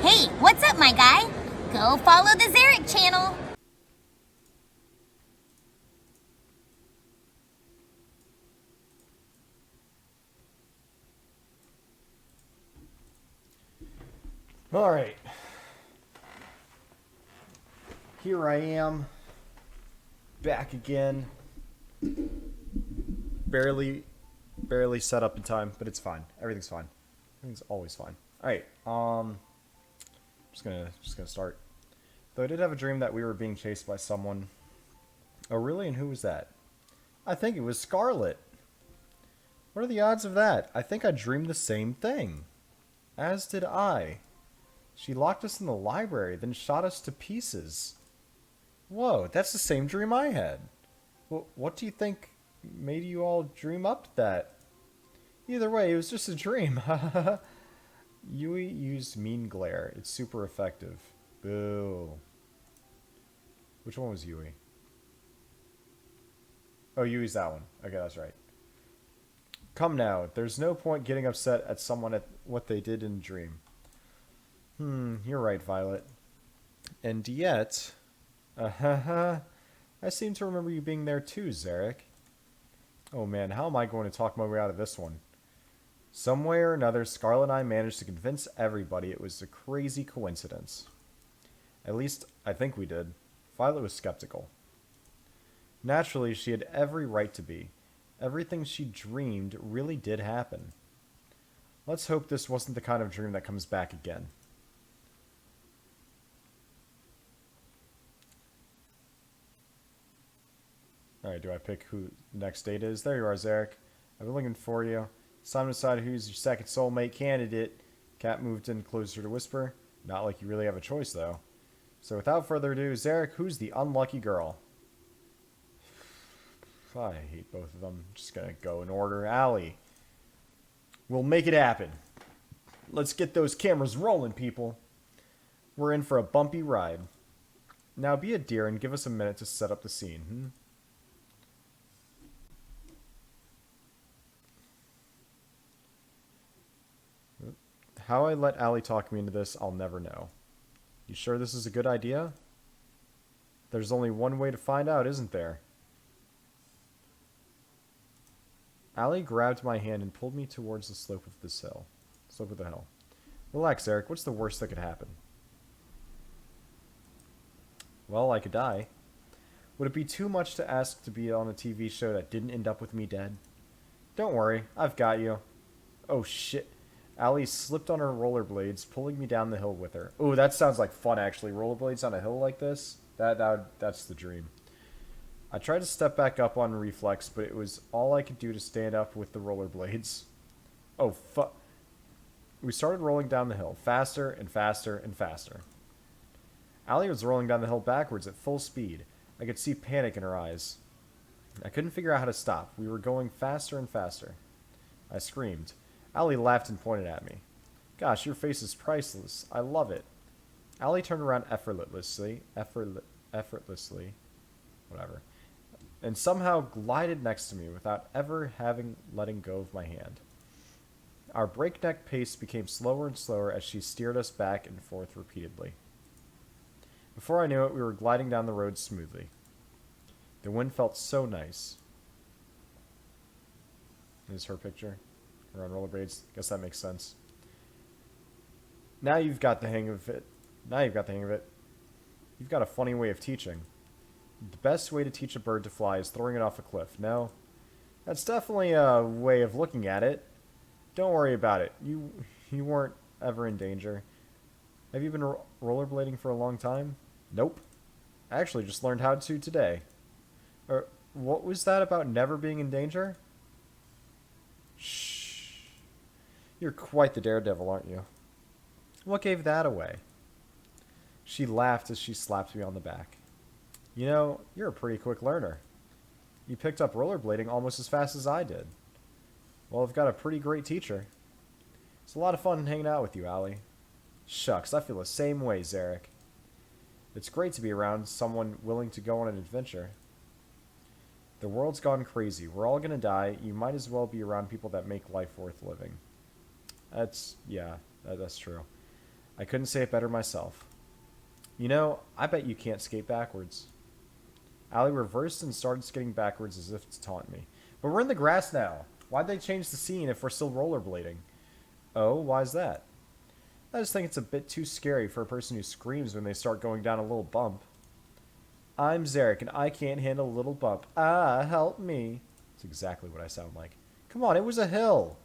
Hey, what's up, my guy? Go follow the Zarik channel. Alright. Here I am. Back again. Barely set up in time, but it's fine. Everything's fine. Everything's always fine. Alright, just gonna start. Though I did have a dream that we were being chased by someone. Oh really? And who was that? I think it was Scarlet. What are the odds of that? I think I dreamed the same thing. As did I. She locked us in the library, then shot us to pieces. Whoa, that's the same dream I had. Well, what do you think made you all dream up that? Either way, it was just a dream. Yui used Mean Glare. It's super effective. Boo. Which one was Yui? Oh, Yui's that one. Okay, that's right. Come now. There's no point getting upset at someone at what they did in a dream. You're right, Violet. And yet... I seem to remember you being there too, Zarik. Oh man, how am I going to talk my way out of this one? Some way or another, Scarlet and I managed to convince everybody it was a crazy coincidence. At least, I think we did. Violet was skeptical. Naturally, she had every right to be. Everything she dreamed really did happen. Let's hope this wasn't the kind of dream that comes back again. Alright, do I pick who next date is? There you are, Zarik. I've been looking for you. It's time to decide who's your second soulmate candidate. Cat moved in closer to whisper. Not like you really have a choice, though. So without further ado, Zarik, who's the unlucky girl? I hate both of them. Just gonna go in order. Allie. We'll make it happen. Let's get those cameras rolling, people. We're in for a bumpy ride. Now be a dear and give us a minute to set up the scene, How I let Allie talk me into this, I'll never know. You sure this is a good idea? There's only one way to find out, isn't there? Allie grabbed my hand and pulled me towards the slope of this hill. Slope of the hill. Relax, Eric. What's the worst that could happen? Well, I could die. Would it be too much to ask to be on a TV show that didn't end up with me dead? Don't worry. I've got you. Oh, shit. Allie slipped on her rollerblades, pulling me down the hill with her. Ooh, that sounds like fun, actually. Rollerblades on a hill like this? That's the dream. I tried to step back up on reflex, but it was all I could do to stand up with the rollerblades. Oh, fuck. We started rolling down the hill, faster and faster and faster. Allie was rolling down the hill backwards at full speed. I could see panic in her eyes. I couldn't figure out how to stop. We were going faster and faster. I screamed. Allie laughed and pointed at me. Gosh, your face is priceless. I love it. Allie turned around effortlessly, whatever, and somehow glided next to me without ever letting go of my hand. Our breakneck pace became slower and slower as she steered us back and forth repeatedly. Before I knew it, we were gliding down the road smoothly. The wind felt so nice. Here's her picture. We're on rollerblades. Guess that makes sense. Now you've got the hang of it. You've got a funny way of teaching. The best way to teach a bird to fly is throwing it off a cliff. No? That's definitely a way of looking at it. Don't worry about it. You weren't ever in danger. Have you been rollerblading for a long time? Nope. I actually just learned how to today. What was that about never being in danger? Shh. You're quite the daredevil, aren't you? What gave that away? She laughed as she slapped me on the back. You know, you're a pretty quick learner. You picked up rollerblading almost as fast as I did. Well, I've got a pretty great teacher. It's a lot of fun hanging out with you, Allie. Shucks, I feel the same way, Zarik. It's great to be around someone willing to go on an adventure. The world's gone crazy. We're all gonna die. You might as well be around people that make life worth living. That's true. I couldn't say it better myself. You know, I bet you can't skate backwards. Allie reversed and started skating backwards as if to taunt me. But we're in the grass now. Why'd they change the scene if we're still rollerblading? Oh, why's that? I just think it's a bit too scary for a person who screams when they start going down a little bump. I'm Zarik, and I can't handle a little bump. Ah, help me. That's exactly what I sound like. Come on, it was a hill.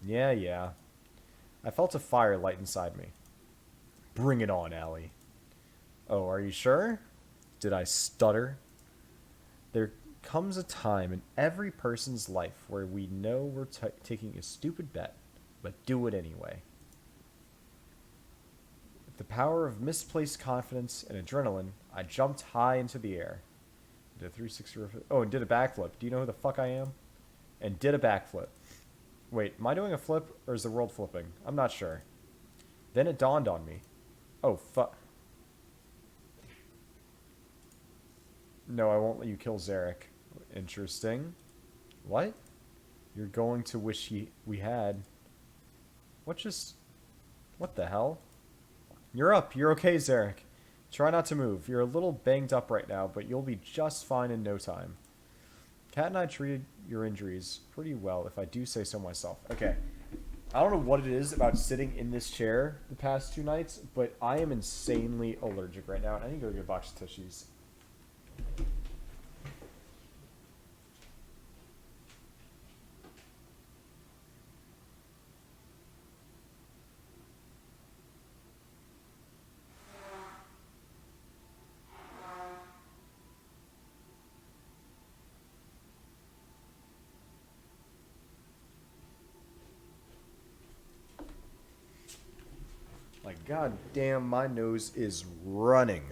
Yeah, yeah. I felt a fire light inside me. Bring it on, Allie. Oh, are you sure? Did I stutter? There comes a time in every person's life where we know we're taking a stupid bet, but do it anyway. With the power of misplaced confidence and adrenaline, I jumped high into the air. Did a 360 oh, and did a backflip. Do you know who the fuck I am? And did a backflip. Wait, am I doing a flip or is the world flipping? I'm not sure. Then it dawned on me. Oh, fuck. No, I won't let you kill Zarik. Interesting. What? You're going to wish we had. What the hell? You're up. You're okay, Zarik. Try not to move. You're a little banged up right now, but you'll be just fine in no time. Kat and I treated your injuries pretty well, if I do say so myself. Okay. I don't know what it is about sitting in this chair the past 2 nights, but I am insanely allergic right now, and I need to go get a box of tissues. Like, god damn, my nose is running.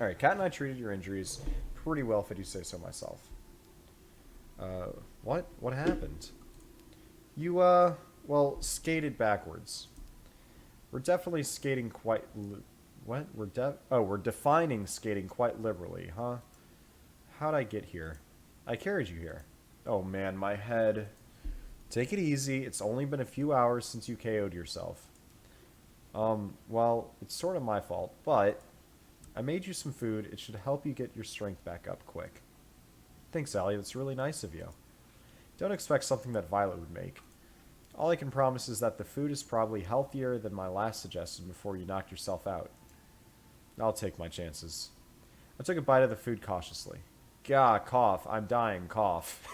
Alright, Kat and I treated your injuries pretty well, if I do say so myself. What? What happened? You, well, skated backwards. We're definitely skating quite... What? We're defining skating quite liberally, huh? How'd I get here? I carried you here. Oh man, my head. Take it easy. It's only been a few hours since you KO'd yourself. Well, it's sort of my fault, but I made you some food. It should help you get your strength back up quick. Thanks, Allie. That's really nice of you. Don't expect something that Violet would make. All I can promise is that the food is probably healthier than my last suggestion before you knocked yourself out. I'll take my chances. I took a bite of the food cautiously. Gah, cough. I'm dying, cough.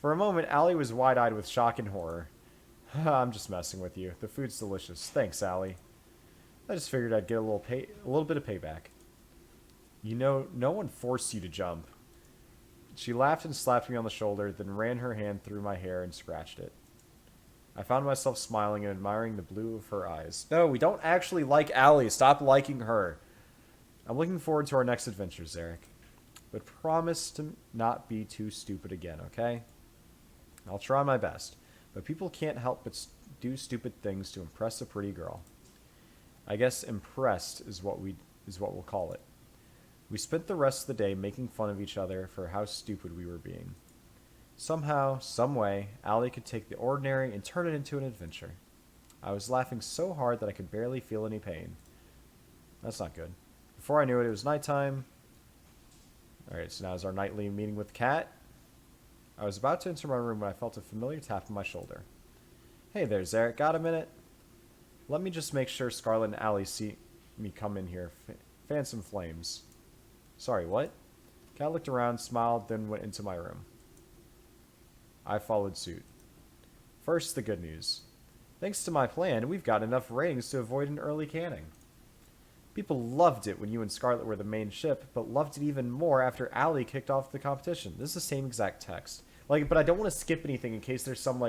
For a moment, Allie was wide-eyed with shock and horror. I'm just messing with you. The food's delicious. Thanks, Allie. I just figured I'd get a little bit of payback. You know, no one forced you to jump. She laughed and slapped me on the shoulder, then ran her hand through my hair and scratched it. I found myself smiling and admiring the blue of her eyes. No, we don't actually like Allie. Stop liking her. I'm looking forward to our next adventure, Zarik. But promise to not be too stupid again, okay? I'll try my best. But people can't help but do stupid things to impress a pretty girl. I guess impressed is what we'll call it. We spent the rest of the day making fun of each other for how stupid we were being. Somehow, someway, Allie could take the ordinary and turn it into an adventure. I was laughing so hard that I could barely feel any pain. That's not good. Before I knew it, it was nighttime. Alright, so now is our nightly meeting with Kat. I was about to enter my room when I felt a familiar tap on my shoulder. Hey there, Zarik. Got a minute? Let me just make sure Scarlet and Allie see me come in here. Fan some flames. Sorry, what? Kat looked around, smiled, then went into my room. I followed suit. First, the good news. Thanks to my plan, we've got enough ratings to avoid an early canning. People loved it when you and Scarlet were the main ship, but loved it even more after Allie kicked off the competition. This is the same exact text. Like, but I don't want to skip anything in case there's some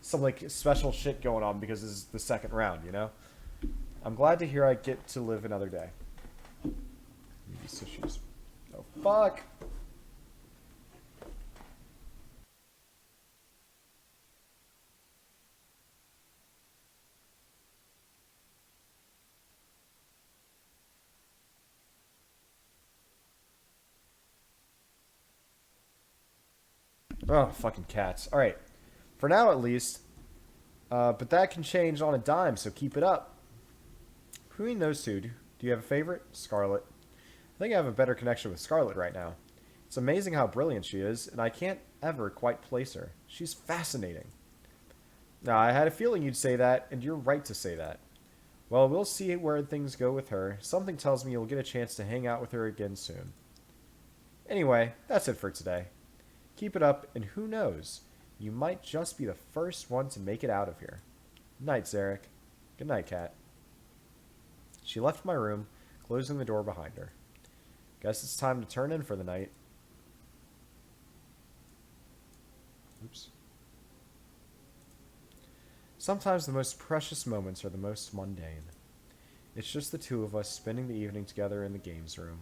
special shit going on because this is the second round, you know? I'm glad to hear I get to live another day. Need these tissues. Oh, fuck! Oh, fucking cats. Alright. For now, at least, But that can change on a dime, so keep it up. Between those two, do you have a favorite? Scarlet. I think I have a better connection with Scarlet right now. It's amazing how brilliant she is, and I can't ever quite place her. She's fascinating. Now, I had a feeling you'd say that, and you're right to say that. Well, we'll see where things go with her. Something tells me you'll get a chance to hang out with her again soon. Anyway, that's it for today. Keep it up, and who knows, you might just be the first one to make it out of here. Night, Zarik. Good night, Cat. She left my room, closing the door behind her. Guess it's time to turn in for the night. Oops. Sometimes the most precious moments are the most mundane. It's just the two of us spending the evening together in the games room.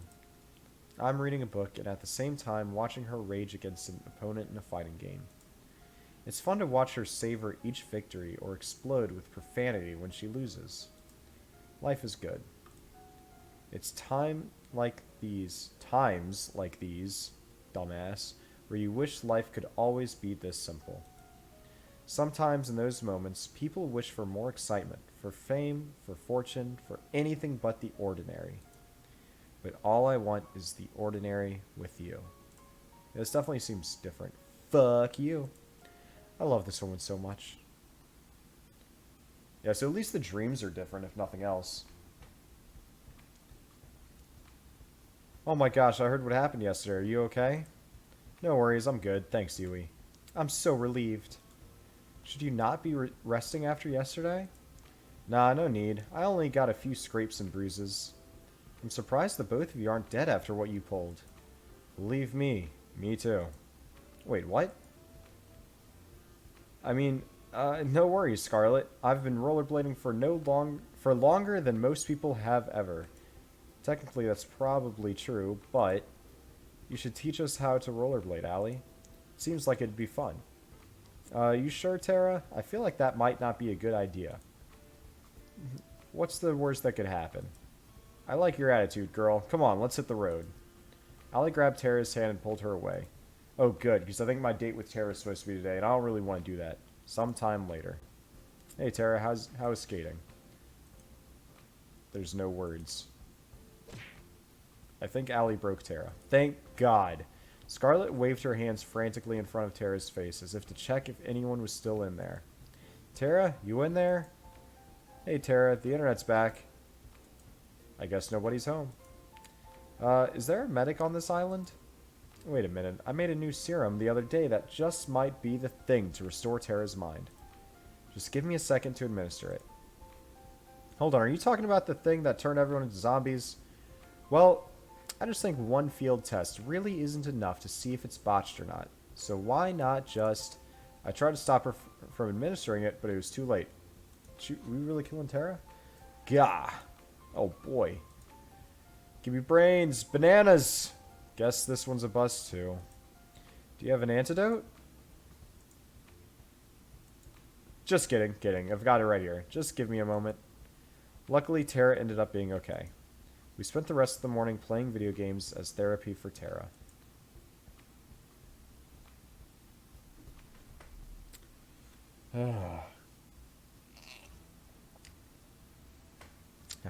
I'm reading a book and at the same time watching her rage against an opponent in a fighting game. It's fun to watch her savor each victory or explode with profanity when she loses. Life is good. It's times like these, dumbass, where you wish life could always be this simple. Sometimes in those moments, people wish for more excitement, for fame, for fortune, for anything but the ordinary. But all I want is the ordinary with you. This definitely seems different. Fuck you. I love this woman so much. Yeah, so at least the dreams are different, if nothing else. Oh my gosh, I heard what happened yesterday. Are you okay? No worries, I'm good. Thanks, Yui. I'm so relieved. Should you not be resting after yesterday? Nah, no need. I only got a few scrapes and bruises. I'm surprised the both of you aren't dead after what you pulled. Believe me, me too. Wait, what? I mean, no worries, Scarlet. I've been rollerblading for longer than most people have ever. Technically, that's probably true, but you should teach us how to rollerblade, Allie. Seems like it'd be fun. You sure, Tara? I feel like that might not be a good idea. What's the worst that could happen? I like your attitude, girl. Come on, let's hit the road. Allie grabbed Tara's hand and pulled her away. Oh, good, because I think my date with Tara is supposed to be today, and I don't really want to do that. Sometime later. Hey, Tara, how is skating? There's no words. I think Allie broke Tara. Thank God. Scarlet waved her hands frantically in front of Tara's face, as if to check if anyone was still in there. Tara, you in there? Hey, Tara, the internet's back. I guess nobody's home. Is there a medic on this island? Wait a minute. I made a new serum the other day that just might be the thing to restore Tara's mind. Just give me a second to administer it. Hold on, are you talking about the thing that turned everyone into zombies? Well, I just think one field test really isn't enough to see if it's botched or not. So why not just... I tried to stop her from administering it, but it was too late. We really killing Tara? Gah. Oh boy. Give me brains. Bananas. Guess this one's a bust too. Do you have an antidote? Just kidding. I've got it right here. Just give me a moment. Luckily, Tara ended up being okay. We spent the rest of the morning playing video games as therapy for Tara. I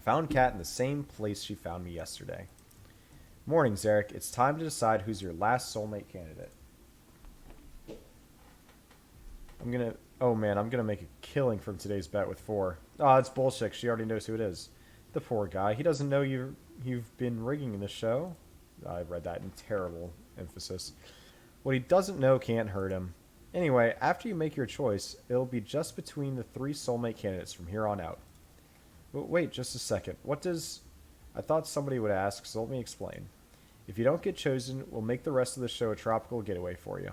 found Kat in the same place she found me yesterday. Morning, Zarik. It's time to decide who's your last soulmate candidate. Oh man, I'm gonna make a killing from today's bet with 4. Oh, it's bullshit. She already knows who it is. The poor guy. He doesn't know you've been rigging the show. I read that in terrible emphasis. What he doesn't know can't hurt him. Anyway, after you make your choice, it'll be just between the 3 soulmate candidates from here on out. But wait just a second. What does... I thought somebody would ask, so let me explain. If you don't get chosen, we'll make the rest of the show a tropical getaway for you.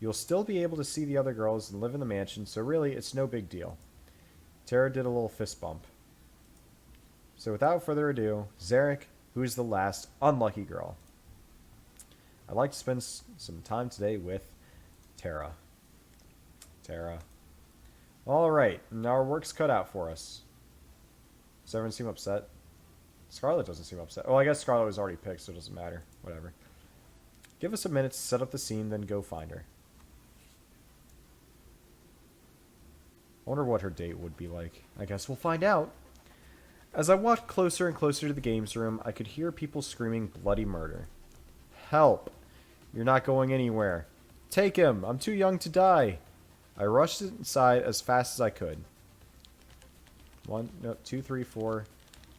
You'll still be able to see the other girls and live in the mansion, so really, it's no big deal. Tara did a little fist bump. So without further ado, Zarik, who is the last unlucky girl. I'd like to spend some time today with Tara. Tara. Alright, now our work's cut out for us. Does everyone seem upset? Scarlet doesn't seem upset. Oh, I guess Scarlet was already picked, so it doesn't matter. Whatever. Give us a minute to set up the scene, then go find her. I wonder what her date would be like. I guess we'll find out. As I walked closer and closer to the games room, I could hear people screaming bloody murder. Help! You're not going anywhere. Take him! I'm too young to die! I rushed inside as fast as I could. 1, no, 2, 3, 4.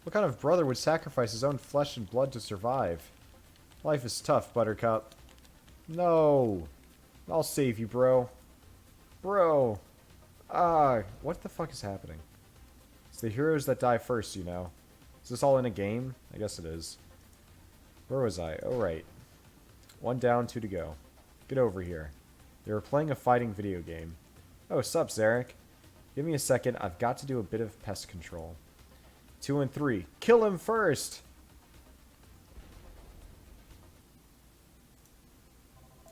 What kind of brother would sacrifice his own flesh and blood to survive? Life is tough, Buttercup. No! I'll save you, bro. Bro! What the fuck is happening? It's the heroes that die first, you know. Is this all in a game? I guess it is. Where was I? Oh, right. 1 down, 2 to go. Get over here. They were playing a fighting video game. Oh, sup, Zarik? Give me a second. I've got to do a bit of pest control. 2 and 3. Kill him first!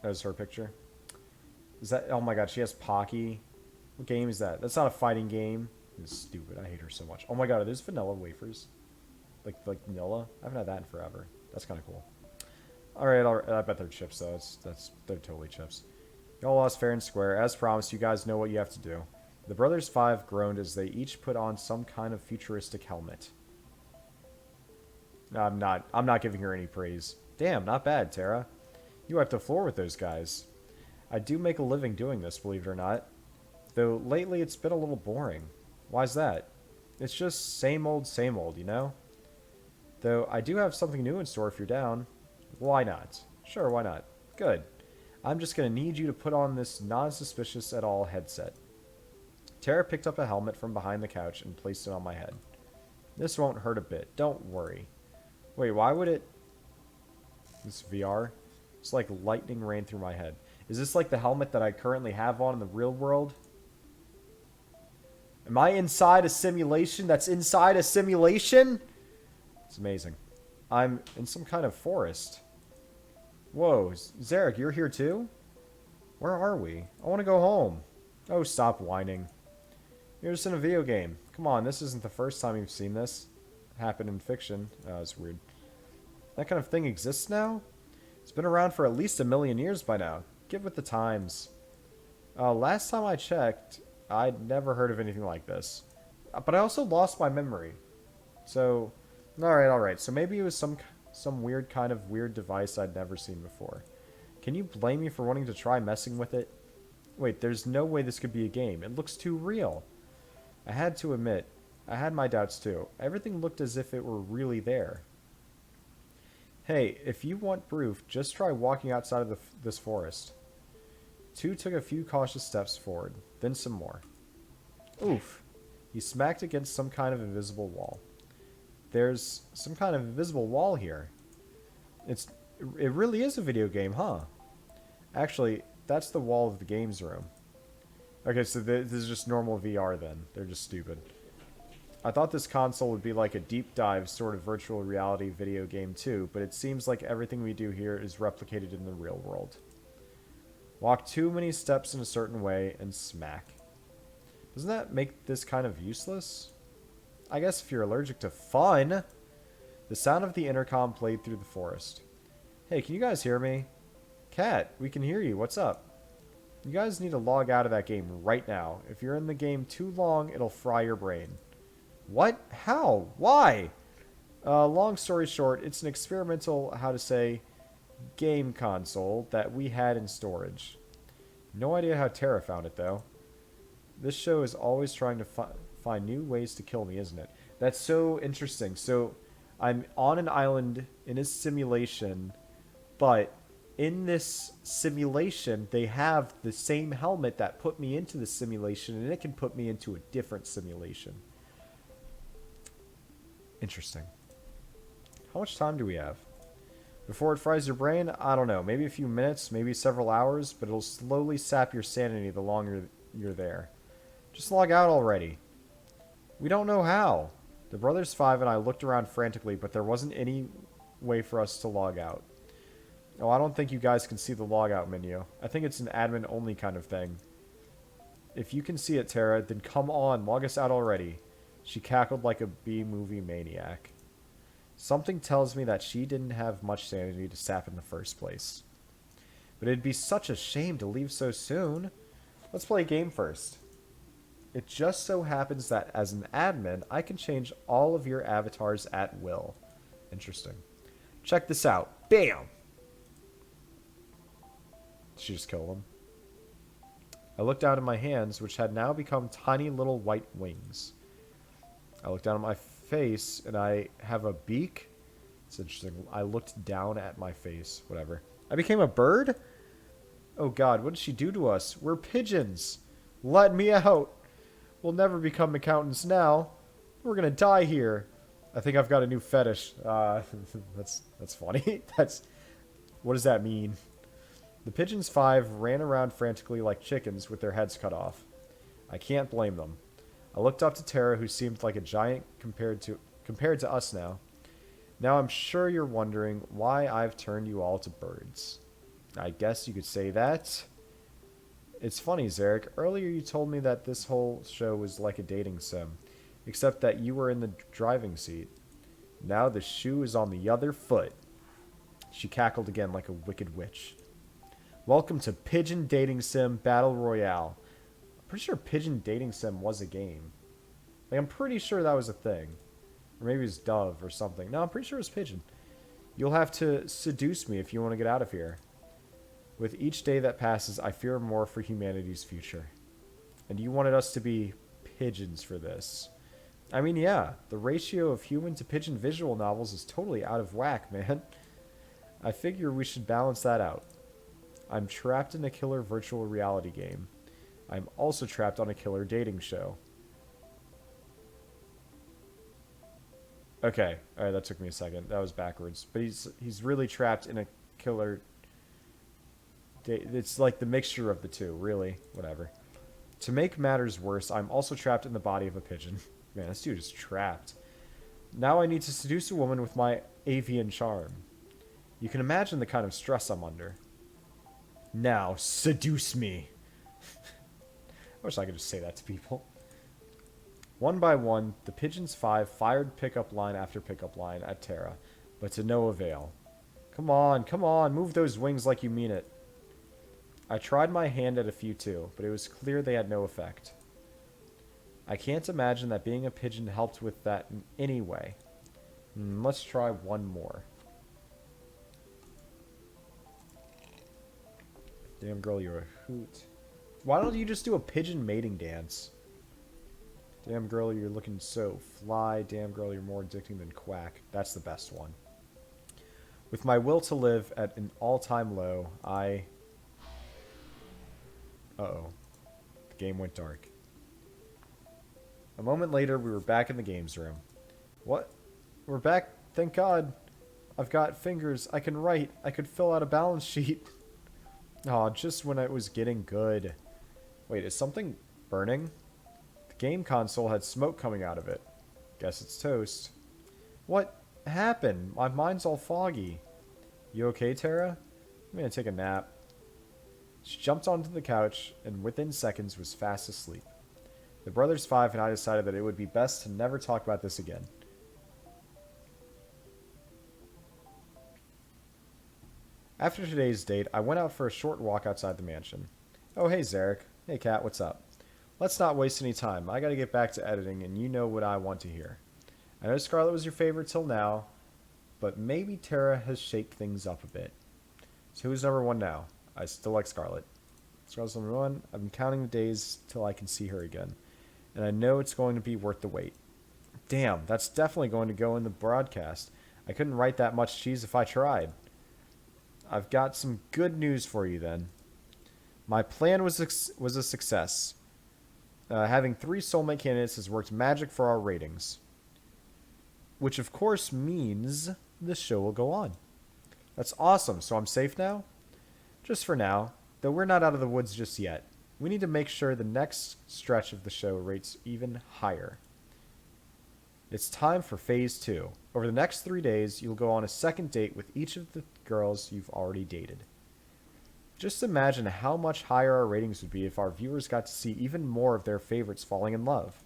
That was her picture. Is that... Oh my god, she has Pocky. What game is that? That's not a fighting game. This is stupid. I hate her so much. Oh my god, are those vanilla wafers? Like vanilla? I haven't had that in forever. That's kind of cool. Alright, I bet they're chips though. They're totally chips. Y'all lost fair and square. As promised, you guys know what you have to do. The Brothers 5 groaned as they each put on some kind of futuristic helmet. No, I'm not giving her any praise. Damn, not bad, Tara. You wiped the floor with those guys. I do make a living doing this, believe it or not. Though lately it's been a little boring. Why's that? It's just same old, you know? Though I do have something new in store if you're down. Why not? Sure, why not? Good. I'm just going to need you to put on this non-suspicious at all headset. Tara picked up a helmet from behind the couch and placed it on my head. This won't hurt a bit. Don't worry. Wait, why would it... This VR? It's like lightning ran through my head. Is this like the helmet that I currently have on in the real world? Am I inside a simulation that's inside a simulation? It's amazing. I'm in some kind of forest. Whoa, Zarik, you're here too? Where are we? I want to go home. Oh, stop whining. You're just in a video game. Come on, this isn't the first time you've seen this happen in fiction. Oh, it's weird. That kind of thing exists now? It's been around for at least 1,000,000 years by now. Get with the times. Last time I checked, I'd never heard of anything like this. But I also lost my memory. So, alright. So maybe it was some weird kind of weird device I'd never seen before. Can you blame me for wanting to try messing with it? Wait, there's no way this could be a game. It looks too real. I had to admit, I had my doubts too. Everything looked as if it were really there. Hey, if you want proof, just try walking outside of this forest. 2 took a few cautious steps forward, then some more. Oof. He smacked against some kind of invisible wall. There's some kind of invisible wall here. It really is a video game, huh? Actually, that's the wall of the games room. Okay, so this is just normal VR then. They're just stupid. I thought this console would be like a deep dive sort of virtual reality video game too, but it seems like everything we do here is replicated in the real world. Walk too many steps in a certain way and smack. Doesn't that make this kind of useless? I guess if you're allergic to fun. The sound of the intercom played through the forest. Hey, can you guys hear me? Cat, we can hear you. What's up? You guys need to log out of that game right now. If you're in the game too long, it'll fry your brain. What? How? Why? Long story short, it's an experimental, game console that we had in storage. No idea how Tara found it, though. This show is always trying to find new ways to kill me, isn't it? That's so interesting. So, I'm on an island in a simulation, but in this simulation, they have the same helmet that put me into the simulation, and it can put me into a different simulation. Interesting. How much time do we have? Before it fries your brain? I don't know. Maybe a few minutes, maybe several hours, but it'll slowly sap your sanity the longer you're there. Just log out already. We don't know how. The Brothers 5 and I looked around frantically, but there wasn't any way for us to log out. Oh, I don't think you guys can see the logout menu. I think it's an admin-only kind of thing. If you can see it, Tara, then come on, log us out already. She cackled like a B-movie maniac. Something tells me that she didn't have much sanity to sap in the first place. But it'd be such a shame to leave so soon. Let's play a game first. It just so happens that as an admin, I can change all of your avatars at will. Interesting. Check this out. Bam! Did she just kill them? I looked down at my hands, which had now become tiny little white wings. I looked down at my face, and I have a beak? It's interesting. I looked down at my face. Whatever. I became a bird? Oh god, what did she do to us? We're pigeons. Let me out. We'll never become accountants now. We're gonna die here. I think I've got a new fetish. That's funny. What does that mean? The pigeons 5 ran around frantically like chickens with their heads cut off. I can't blame them. I looked up to Tara, who seemed like a giant compared to us now. Now I'm sure you're wondering why I've turned you all to birds. I guess you could say that. It's funny, Zarik. Earlier you told me that this whole show was like a dating sim, except that you were in the driving seat. Now the shoe is on the other foot. She cackled again like a wicked witch. Welcome to Pigeon Dating Sim Battle Royale. I'm pretty sure Pigeon Dating Sim was a game. Like, I'm pretty sure that was a thing. Or maybe it was Dove or something. No, I'm pretty sure it was Pigeon. You'll have to seduce me if you want to get out of here. With each day that passes, I fear more for humanity's future. And you wanted us to be pigeons for this. I mean, yeah, the ratio of human to pigeon visual novels is totally out of whack, man. I figure we should balance that out. I'm trapped in a killer virtual reality game. I'm also trapped on a killer dating show. Okay, alright, that took me a second. That was backwards. But he's really trapped in a killer... It's like the mixture of the two, really. Whatever. To make matters worse, I'm also trapped in the body of a pigeon. Man, this dude is trapped. Now I need to seduce a woman with my avian charm. You can imagine the kind of stress I'm under. Now, seduce me. I wish I could just say that to people. One by one, the Pigeons 5 fired pickup line after pickup line at Tara, but to no avail. Come on, move those wings like you mean it. I tried my hand at a few too, but it was clear they had no effect. I can't imagine that being a pigeon helped with that in any way. Let's try one more. Damn girl, you're a hoot. Why don't you just do a pigeon mating dance? Damn girl, you're looking so fly. Damn girl, you're more addicting than quack. That's the best one. With my will to live at an all-time low, Uh-oh. The game went dark. A moment later, we were back in the games room. What? We're back? Thank God. I've got fingers. I can write. I could fill out a balance sheet. Aw, just when it was getting good. Wait, is something burning? The game console had smoke coming out of it. Guess it's toast. What happened? My mind's all foggy. You okay, Tara? I'm gonna take a nap. She jumped onto the couch and within seconds was fast asleep. The Brothers 5 and I decided that it would be best to never talk about this again. After today's date, I went out for a short walk outside the mansion. Oh, hey, Zarik. Hey, Kat, what's up? Let's not waste any time. I gotta get back to editing, and you know what I want to hear. I know Scarlet was your favorite till now, but maybe Tara has shaped things up a bit. So who's number 1 now? I still like Scarlet. Scarlet's number 1. I've been counting the days till I can see her again. And I know it's going to be worth the wait. Damn, that's definitely going to go in the broadcast. I couldn't write that much cheese if I tried. I've got some good news for you then. My plan was a success. Having 3 soulmate candidates has worked magic for our ratings. Which of course means the show will go on. That's awesome, so I'm safe now? Just for now, though we're not out of the woods just yet. We need to make sure the next stretch of the show rates even higher. It's time for Phase 2. Over the next 3 days, you'll go on a second date with each of the girls you've already dated. Just imagine how much higher our ratings would be if our viewers got to see even more of their favorites falling in love.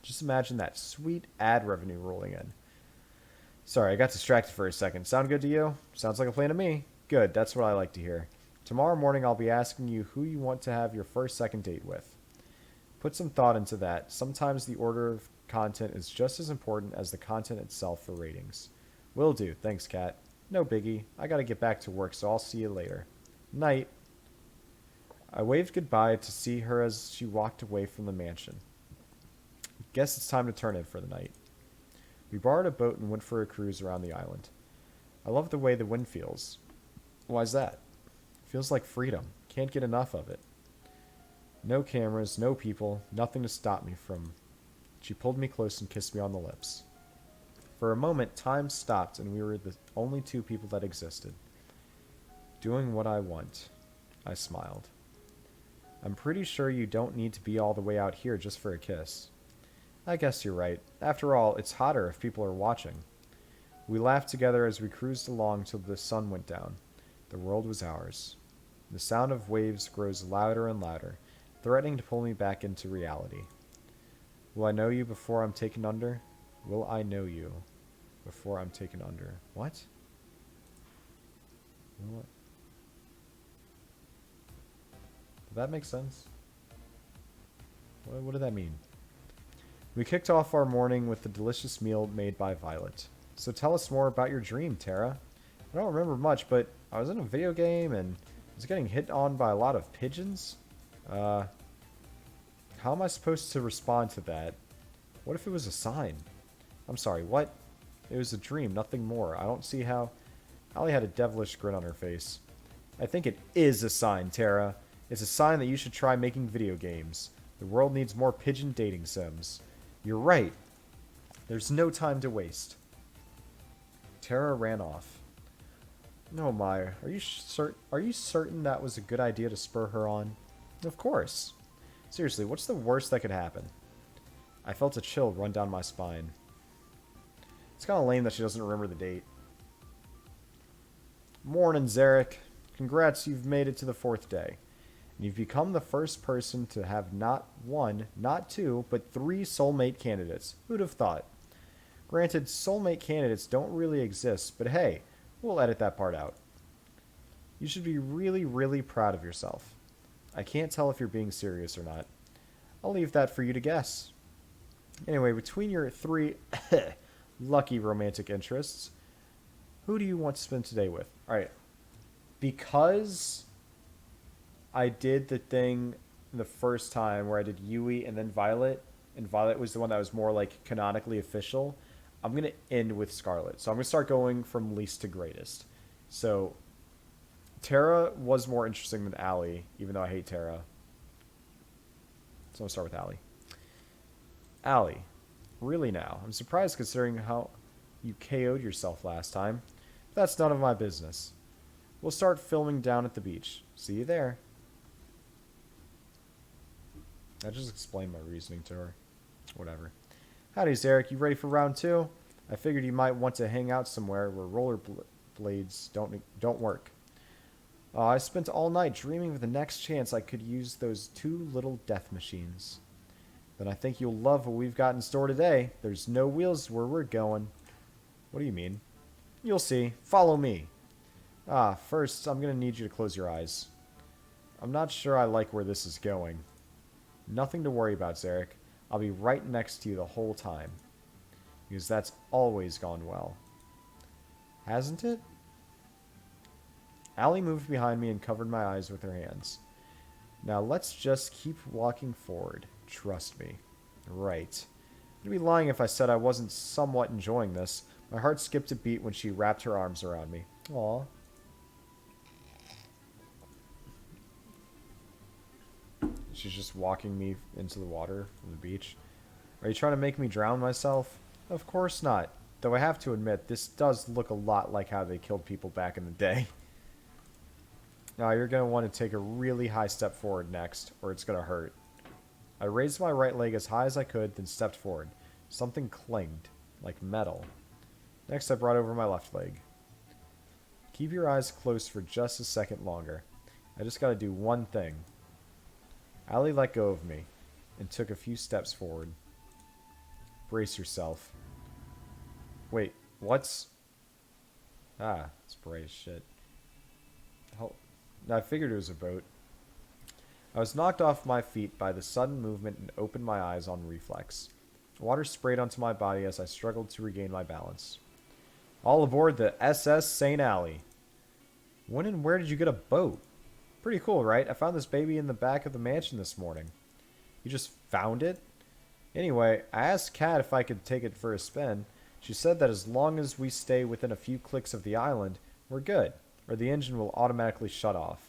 Just imagine that sweet ad revenue rolling in. Sorry, I got distracted for a second. Sound good to you? Sounds like a plan to me. Good, that's what I like to hear. Tomorrow morning I'll be asking you who you want to have your first second date with. Put some thought into that. Sometimes the order of content is just as important as the content itself for ratings. Will do. Thanks, Kat. No biggie. I gotta get back to work, so I'll see you later. Night. I waved goodbye to see her as she walked away from the mansion. Guess it's time to turn in for the night. We borrowed a boat and went for a cruise around the island. I love the way the wind feels. Why's that? Feels like freedom. Can't get enough of it. No cameras, no people, nothing to stop me from... She pulled me close and kissed me on the lips. For a moment, time stopped and we were the only two people that existed. Doing what I want. I smiled. I'm pretty sure you don't need to be all the way out here just for a kiss. I guess you're right. After all, it's hotter if people are watching. We laughed together as we cruised along till the sun went down. The world was ours. The sound of waves grows louder and louder, threatening to pull me back into reality. Will I know you before I'm taken under? Will I know you before I'm taken under? What? What? Did that make sense? What did that mean? We kicked off our morning with the delicious meal made by Violet. So tell us more about your dream, Tara. I don't remember much, but I was in a video game and was getting hit on by a lot of pigeons. How am I supposed to respond to that? What if it was a sign? I'm sorry, what? It was a dream, nothing more. I don't see how... Allie had a devilish grin on her face. I think it is a sign, Tara. It's a sign that you should try making video games. The world needs more pigeon dating sims. You're right. There's no time to waste. Tara ran off. No, Maya. Are you certain that was a good idea to spur her on? Of course. Seriously, what's the worst that could happen? I felt a chill run down my spine. It's kind of lame that she doesn't remember the date. Morning, Zarik. Congrats, you've made it to the 4th day. And you've become the first person to have not 1, not 2, but 3 soulmate candidates. Who'd have thought? Granted, soulmate candidates don't really exist, but hey, we'll edit that part out. You should be really, really proud of yourself. I can't tell if you're being serious or not. I'll leave that for you to guess. Anyway, between your 3 lucky romantic interests, who do you want to spend today with? Alright. Because I did the thing the first time where I did Yui and then Violet, and Violet was the one that was more like canonically official, I'm going to end with Scarlet. So I'm going to start going from least to greatest. So Tara was more interesting than Allie, even though I hate Tara. So I'm going to start with Allie. Allie. Really now. I'm surprised considering how you KO'd yourself last time. That's none of my business. We'll start filming down at the beach. See you there. I just explained my reasoning to her. Whatever. Howdy, Zarik. You ready for round 2? I figured you might want to hang out somewhere where roller blades don't work. I spent all night dreaming of the next chance I could use those 2 little death machines. Then I think you'll love what we've got in store today. There's no wheels where we're going. What do you mean? You'll see. Follow me. First, I'm going to need you to close your eyes. I'm not sure I like where this is going. Nothing to worry about, Zarik. I'll be right next to you the whole time. Because that's always gone well. Hasn't it? Allie moved behind me and covered my eyes with her hands. Now let's just keep walking forward. Trust me. Right. I'd be lying if I said I wasn't somewhat enjoying this. My heart skipped a beat when she wrapped her arms around me. Aww. She's just walking me into the water from the beach. Are you trying to make me drown myself? Of course not. Though I have to admit, this does look a lot like how they killed people back in the day. Now you're going to want to take a really high step forward next, or it's going to hurt. I raised my right leg as high as I could, then stepped forward. Something clanged, like metal. Next I brought over my left leg. Keep your eyes closed for just a second longer. I just got to do one thing. Allie let go of me, and took a few steps forward. Brace yourself. Wait, what's... it's bright as shit. I figured it was a boat. I was knocked off my feet by the sudden movement and opened my eyes on reflex. Water sprayed onto my body as I struggled to regain my balance. All aboard the SS St. Alley. When and where did you get a boat? Pretty cool, right? I found this baby in the back of the mansion this morning. You just found it? Anyway, I asked Kat if I could take it for a spin. She said that as long as we stay within a few clicks of the island, we're good, or the engine will automatically shut off.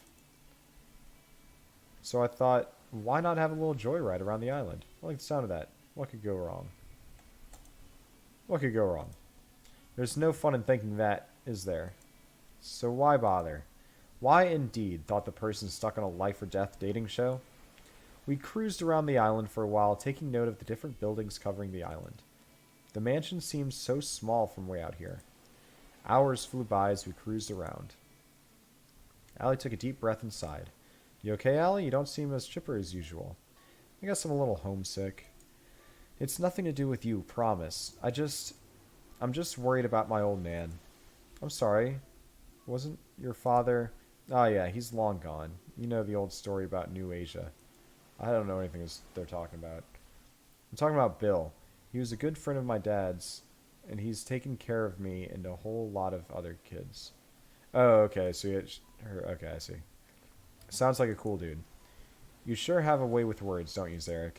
So I thought, why not have a little joyride around the island? I like the sound of that. What could go wrong? What could go wrong? There's no fun in thinking that, is there? So why bother? Why indeed, thought the person stuck on a life or death dating show. We cruised around the island for a while, taking note of the different buildings covering the island. The mansion seemed so small from way out here. Hours flew by as we cruised around. Allie took a deep breath and sighed. You okay, Allie? You don't seem as chipper as usual. I guess I'm a little homesick. It's nothing to do with you, promise. I'm just worried about my old man. I'm sorry. Wasn't your father... Oh yeah, he's long gone. You know the old story about New Asia. I don't know anything they're talking about. I'm talking about Bill. He was a good friend of my dad's, and he's taken care of me and a whole lot of other kids. Oh, okay, so okay, I see. Sounds like a cool dude. You sure have a way with words, don't you, Zarik?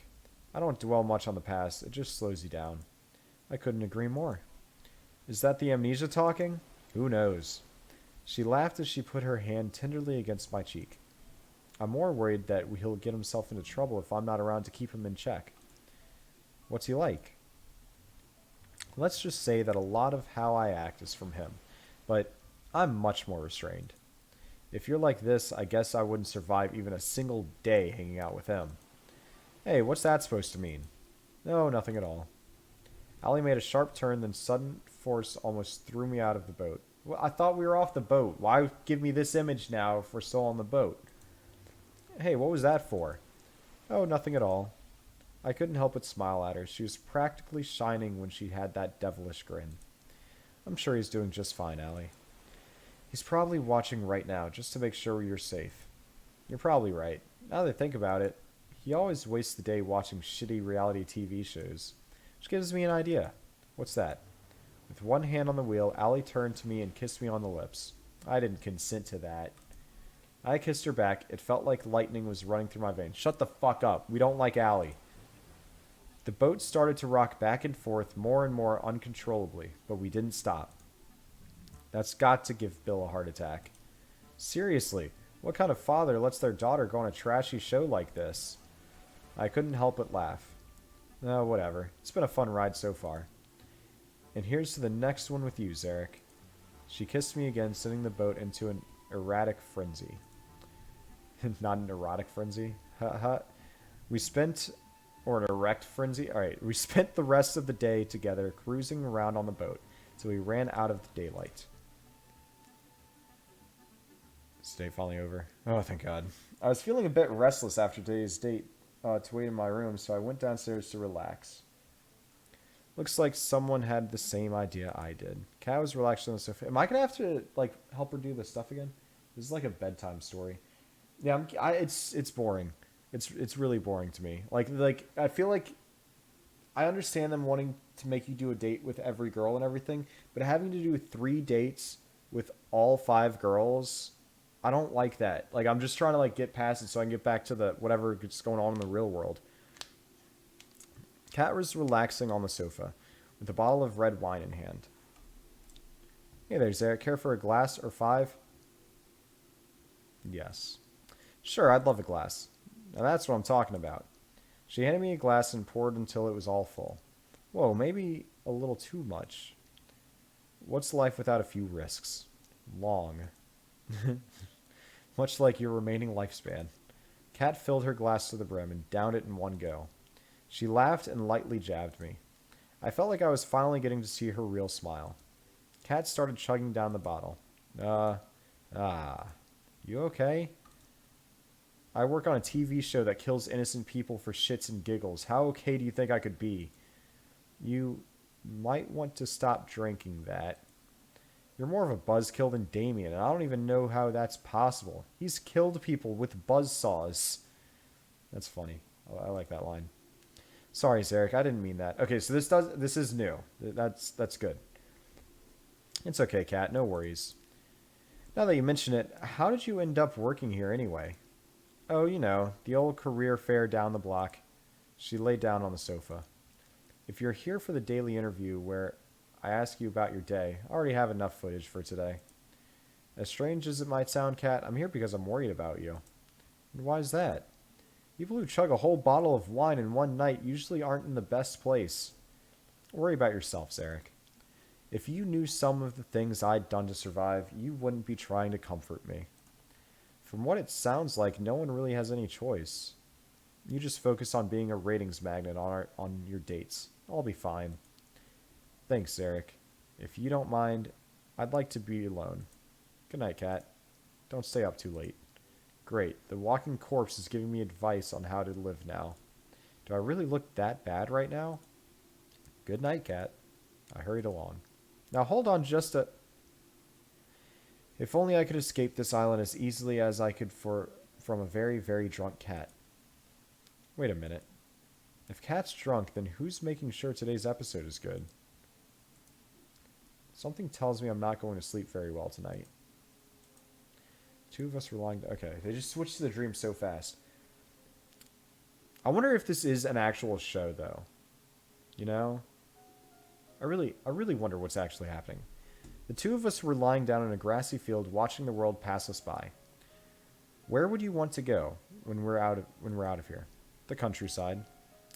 I don't dwell much on the past, it just slows you down. I couldn't agree more. Is that the amnesia talking? Who knows? She laughed as she put her hand tenderly against my cheek. I'm more worried that he'll get himself into trouble if I'm not around to keep him in check. What's he like? Let's just say that a lot of how I act is from him, but I'm much more restrained. If you're like this, I guess I wouldn't survive even a single day hanging out with him. Hey, what's that supposed to mean? No, nothing at all. Allie made a sharp turn, then sudden force almost threw me out of the boat. Well, I thought we were off the boat. Why give me this image now if we're still on the boat? Hey, what was that for? Oh, nothing at all. I couldn't help but smile at her. She was practically shining when she had that devilish grin. I'm sure he's doing just fine, Allie. He's probably watching right now, just to make sure you're safe. You're probably right. Now that I think about it, he always wastes the day watching shitty reality TV shows. Which gives me an idea. What's that? With one hand on the wheel, Allie turned to me and kissed me on the lips. I didn't consent to that. I kissed her back. It felt like lightning was running through my veins. Shut the fuck up. We don't like Allie. The boat started to rock back and forth more and more uncontrollably, but we didn't stop. That's got to give Bill a heart attack. Seriously, what kind of father lets their daughter go on a trashy show like this? I couldn't help but laugh. Oh, whatever. It's been a fun ride so far. And here's to the next one with you, Zarik. She kissed me again, sending the boat into an erratic frenzy. Not an erotic frenzy. We spent... Or an erect frenzy? Alright, we spent the rest of the day together cruising around on the boat till we ran out of the daylight. Is the day finally over? Oh, thank God. I was feeling a bit restless after today's date to wait in my room, so I went downstairs to relax. Looks like someone had the same idea I did. Kat was relaxing on the sofa. Am I going to have to, like, help her do this stuff again? This is like a bedtime story. Yeah, it's boring. It's really boring to me. Like I feel like I understand them wanting to make you do a date with every girl and everything, but having to do 3 dates with all 5 girls, I don't like that. Like, I'm just trying to like get past it so I can get back to the whatever is going on in the real world. Kat was relaxing on the sofa with a bottle of red wine in hand. Hey there, Zarik. Care for a glass or 5? Yes. Sure, I'd love a glass. Now that's what I'm talking about. She handed me a glass and poured until it was all full. Whoa, maybe a little too much. What's life without a few risks? Long. Much like your remaining lifespan. Kat filled her glass to the brim and downed it in one go. She laughed and lightly jabbed me. I felt like I was finally getting to see her real smile. Kat started chugging down the bottle. You okay? I work on a TV show that kills innocent people for shits and giggles. How okay do you think I could be? You might want to stop drinking that. You're more of a buzzkill than Damien, and I don't even know how that's possible. He's killed people with buzzsaws. That's funny. I like that line. Sorry, Zarik, I didn't mean that. Okay, so this is new. That's good. It's okay, Kat. No worries. Now that you mention it, how did you end up working here anyway? Oh, you know, the old career fair down the block. She lay down on the sofa. If you're here for the daily interview where I ask you about your day, I already have enough footage for today. As strange as it might sound, Kat, I'm here because I'm worried about you. And why is that? People who chug a whole bottle of wine in one night usually aren't in the best place. Worry about yourself, Zarik. If you knew some of the things I'd done to survive, you wouldn't be trying to comfort me. From what it sounds like, no one really has any choice. You just focus on being a ratings magnet on your dates. I'll be fine. Thanks, Zarik. If you don't mind, I'd like to be alone. Good night, Kat. Don't stay up too late. Great. The walking corpse is giving me advice on how to live now. Do I really look that bad right now? Good night, Kat. I hurried along. Now hold on just a... If only I could escape this island as easily as I could from a very, very drunk cat. Wait a minute. If Kat's drunk, then who's making sure today's episode is good? Something tells me I'm not going to sleep very well tonight. Two of us were lying... Okay, they just switched to the dream so fast. I wonder if this is an actual show, though. You know? I really wonder what's actually happening. The two of us were lying down in a grassy field watching the world pass us by. Where would you want to go when we're out of here? The countryside.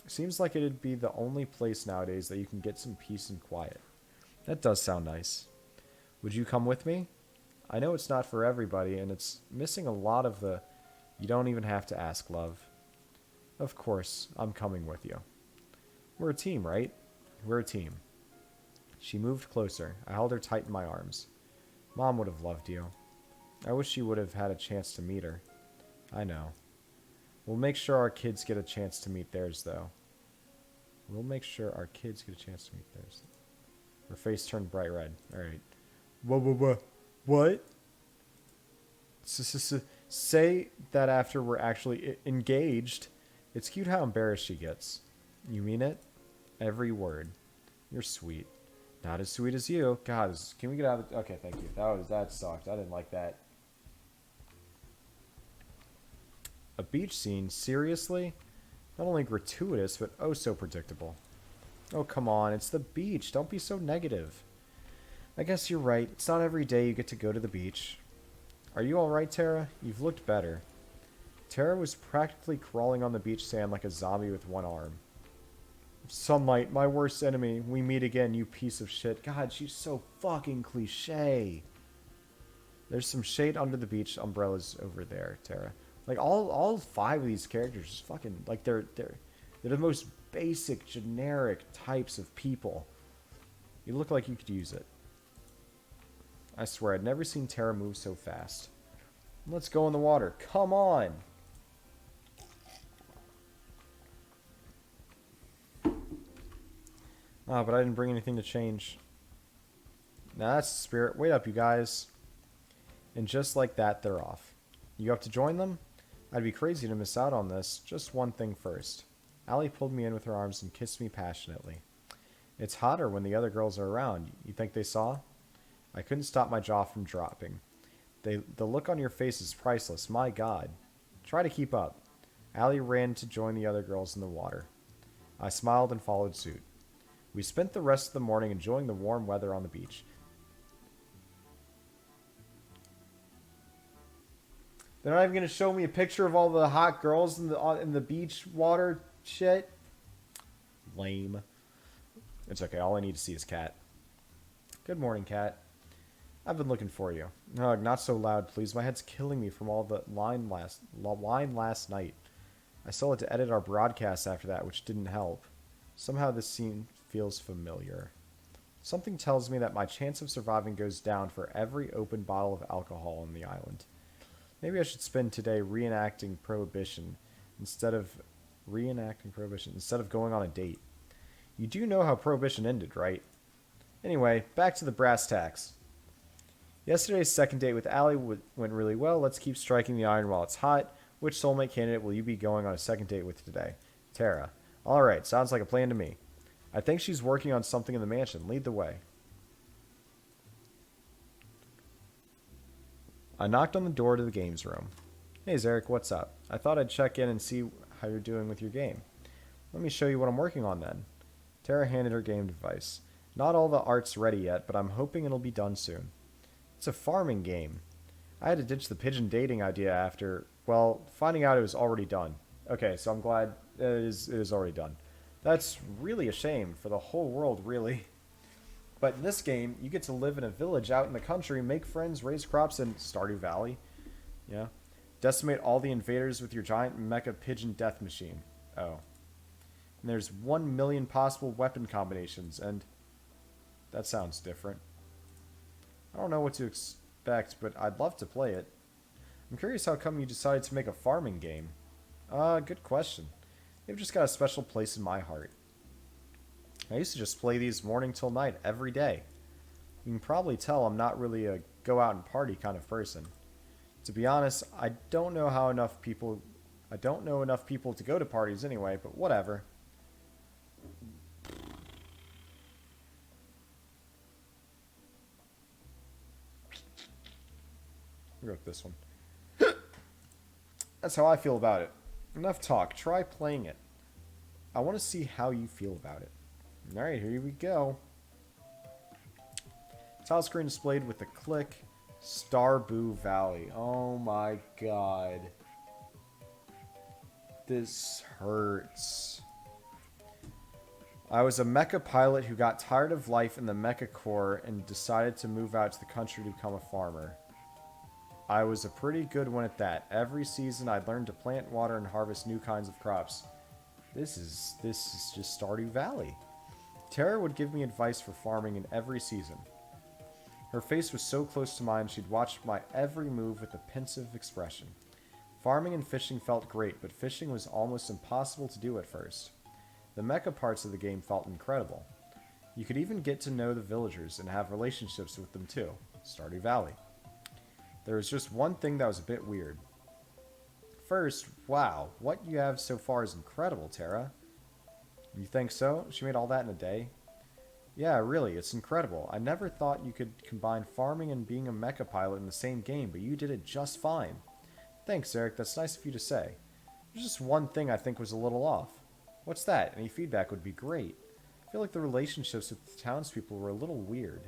Seems like it'd be the only place nowadays that you can get some peace and quiet. That does sound nice. Would you come with me? I know it's not for everybody, and it's missing a lot of the you don't even have to ask love. Of course, I'm coming with you. We're a team, right? We're a team. She moved closer. I held her tight in my arms. Mom would have loved you. I wish she would have had a chance to meet her. I know. We'll make sure our kids get a chance to meet theirs, though. We'll make sure our kids get a chance to meet theirs. Her face turned bright red. Alright. What? Say that after we're actually engaged. It's cute how embarrassed she gets. You mean it? Every word. You're sweet. Not as sweet as you. God, can we get out of the... Okay, thank you. That sucked. I didn't like that. A beach scene? Seriously? Not only gratuitous, but oh so predictable. Oh, come on. It's the beach. Don't be so negative. I guess you're right. It's not every day you get to go to the beach. Are you alright, Tara? You've looked better. Tara was practically crawling on the beach sand like a zombie with one arm. Sunlight, my worst enemy. We meet again, you piece of shit. God, she's so fucking cliche. There's some shade under the beach umbrellas over there, Tara. Like, all five of these characters just fucking... Like, they're the most basic, generic types of people. You look like you could use it. I swear, I'd never seen Tara move so fast. Let's go in the water. Come on! Ah, but I didn't bring anything to change. Now that's the spirit. Wait up, you guys. And just like that, they're off. You have to join them? I'd be crazy to miss out on this. Just one thing first. Allie pulled me in with her arms and kissed me passionately. It's hotter when the other girls are around. You think they saw? I couldn't stop my jaw from dropping. The look on your face is priceless. My God. Try to keep up. Allie ran to join the other girls in the water. I smiled and followed suit. We spent the rest of the morning enjoying the warm weather on the beach. They're not even going to show me a picture of all the hot girls in the beach water shit? Lame. It's okay. All I need to see is Kat. Good morning, Kat. I've been looking for you. No, not so loud, please. My head's killing me from all the wine last night. I still had to edit our broadcast after that, which didn't help. Somehow this scene feels familiar. Something tells me that my chance of surviving goes down for every open bottle of alcohol on the island. Maybe I should spend today reenacting Prohibition instead of going on a date. You do know how Prohibition ended, right? Anyway, back to the brass tacks. Yesterday's second date with Allie went really well. Let's keep striking the iron while it's hot. Which soulmate candidate will you be going on a second date with today? Tara. Alright, sounds like a plan to me. I think she's working on something in the mansion. Lead the way. I knocked on the door to the games room. Hey, Zarik, what's up? I thought I'd check in and see how you're doing with your game. Let me show you what I'm working on then. Tara handed her game device. Not all the art's ready yet, but I'm hoping it'll be done soon. It's a farming game. I had to ditch the pigeon dating idea after, well, finding out it was already done. Okay, so I'm glad it is already done. That's really a shame for the whole world, really. But in this game, you get to live in a village out in the country, make friends, raise crops in Stardew Valley. Yeah. Decimate all the invaders with your giant mecha pigeon death machine. Oh. And there's 1 million possible weapon combinations, and that sounds different. I don't know what to expect, but I'd love to play it. I'm curious how come you decided to make a farming game. Good question. They've just got a special place in my heart. I used to just play these morning till night every day. You can probably tell I'm not really a go out and party kind of person. To be honest, I don't know enough people to go to parties anyway, but whatever. We wrote this one. That's how I feel about it. Enough talk. Try playing it. I want to see how you feel about it. Alright, here we go. Tile screen displayed with the click. Stardew Valley. Oh my god. This hurts. I was a mecha pilot who got tired of life in the mecha corps and decided to move out to the country to become a farmer. I was a pretty good one at that. Every season I learned to plant, water, and harvest new kinds of crops. This is just Stardew Valley. Tara would give me advice for farming in every season. Her face was so close to mine she'd watch my every move with a pensive expression. Farming and fishing felt great, but fishing was almost impossible to do at first. The mecha parts of the game felt incredible. You could even get to know the villagers and have relationships with them too. Stardew Valley. There was just one thing that was a bit weird. First, wow, what you have so far is incredible, Tara. You think so? She made all that in a day? Yeah, really, it's incredible. I never thought you could combine farming and being a mecha pilot in the same game, but you did it just fine. Thanks, Zarik, that's nice of you to say. There's just one thing I think was a little off. What's that? Any feedback would be great. I feel like the relationships with the townspeople were a little weird.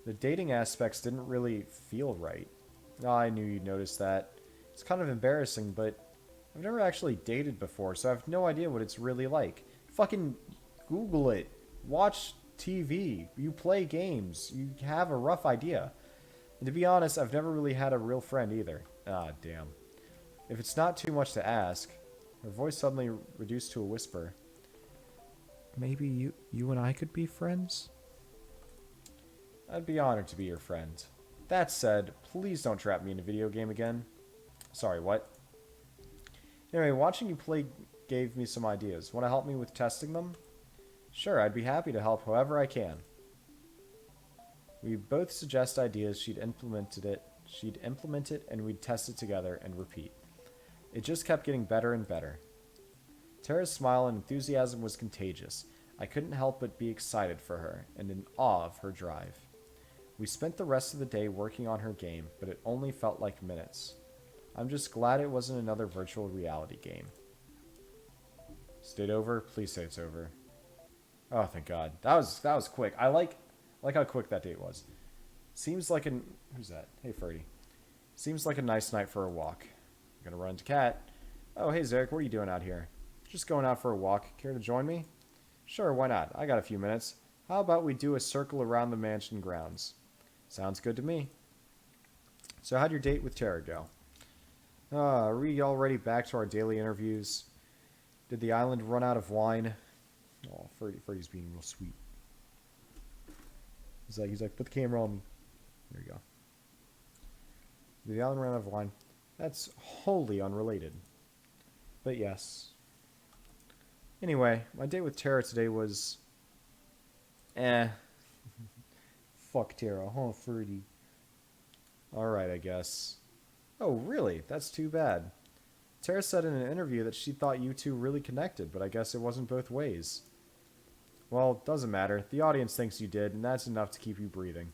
The dating aspects didn't really feel right. Oh, I knew you'd notice that. It's kind of embarrassing, but I've never actually dated before, so I have no idea what it's really like. Fucking Google it. Watch TV. You play games. You have a rough idea. And to be honest, I've never really had a real friend either. Ah, damn. If it's not too much to ask, her voice suddenly reduced to a whisper. Maybe you and I could be friends? I'd be honored to be your friend. That said, please don't trap me in a video game again. Sorry, what? Anyway, watching you play gave me some ideas. Want to help me with testing them? Sure, I'd be happy to help however I can. We both suggest ideas, she'd implement it, and we'd test it together and repeat. It just kept getting better and better. Tara's smile and enthusiasm was contagious. I couldn't help but be excited for her, and in awe of her drive. We spent the rest of the day working on her game, but it only felt like minutes. I'm just glad it wasn't another virtual reality game. Stayed over? Please say it's over. Oh, thank God. That was quick. I like how quick that date was. Seems like an... Who's that? Hey, Ferdy. Seems like a nice night for a walk. I'm gonna run into Cat. Oh, hey, Zarik. What are you doing out here? Just going out for a walk. Care to join me? Sure, why not? I got a few minutes. How about we do a circle around the mansion grounds? Sounds good to me. So how'd your date with Tara go? Are we already back to our daily interviews? Did the island run out of wine? Oh, Ferdy's being real sweet. He's like, put the camera on me. There you go. Did the island run out of wine? That's wholly unrelated. But yes. Anyway, my date with Tara today was... Fuck Tara, huh, Ferdy? Alright, I guess. Oh, really? That's too bad. Tara said in an interview that she thought you two really connected, but I guess it wasn't both ways. Well, doesn't matter. The audience thinks you did, and that's enough to keep you breathing.